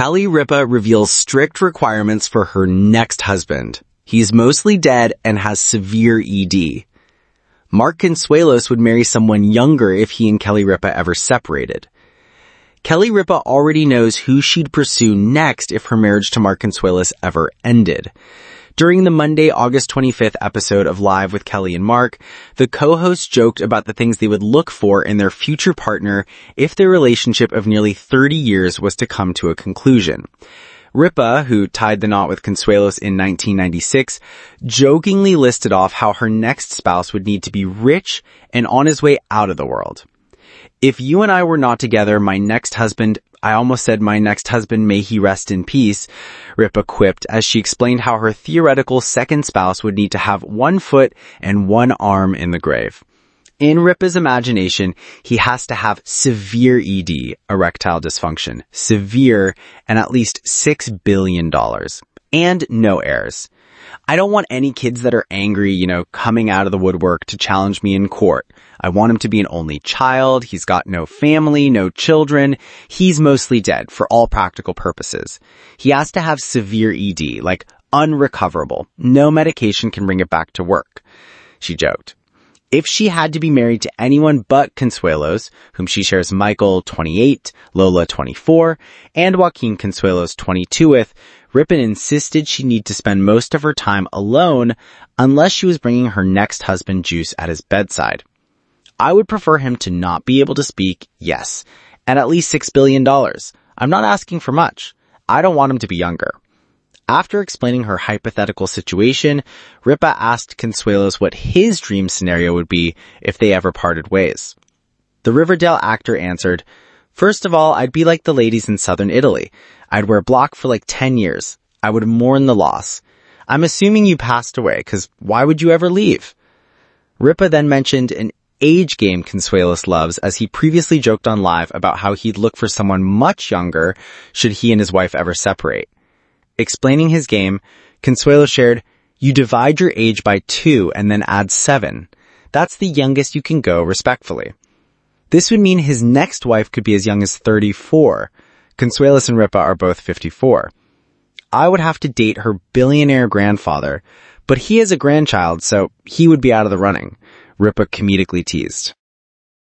Kelly Ripa reveals strict requirements for her next husband. He's mostly dead and has severe ED. Mark Consuelos would marry someone younger if he and Kelly Ripa ever separated. Kelly Ripa already knows who she'd pursue next if her marriage to Mark Consuelos ever ended. During the Monday, August 25th episode of Live with Kelly and Mark, the co-hosts joked about the things they would look for in their future partner if their relationship of nearly 30 years was to come to a conclusion. Ripa, who tied the knot with Consuelos in 1996, jokingly listed off how her next spouse would need to be rich and on his way out of the world. If you and I were not together, my next husband, I almost said my next husband, may he rest in peace, Ripa quipped as she explained how her theoretical second spouse would need to have 1 foot and 1 arm in the grave. In Ripa's imagination, he has to have severe ED, erectile dysfunction, severe, and at least $6 billion. And no heirs. I don't want any kids that are angry, coming out of the woodwork to challenge me in court. I want him to be an only child. He's got no family, no children. He's mostly dead for all practical purposes. He has to have severe ED, like unrecoverable. No medication can bring it back to work, she joked. If she had to be married to anyone but Consuelos, whom she shares Michael, 28, Lola, 24, and Joaquin Consuelos, 22 with, Ripa insisted she'd need to spend most of her time alone unless she was bringing her next husband juice at his bedside. I would prefer him to not be able to speak, yes, and at least $6 billion. I'm not asking for much. I don't want him to be younger. After explaining her hypothetical situation, Ripa asked Consuelos what his dream scenario would be if they ever parted ways. The Riverdale actor answered, "First of all, I'd be like the ladies in southern Italy. I'd wear block for like 10 years. I would mourn the loss. I'm assuming you passed away, because why would you ever leave?" Ripa then mentioned an age game Consuelos loves, as he previously joked on Live about how he'd look for someone much younger should he and his wife ever separate. Explaining his game, Consuelos shared, "You divide your age by 2 and then add 7. That's the youngest you can go, respectfully." This would mean his next wife could be as young as 34. Consuelos and Ripa are both 54. I would have to date her billionaire grandfather, but he has a grandchild, so he would be out of the running, Ripa comedically teased.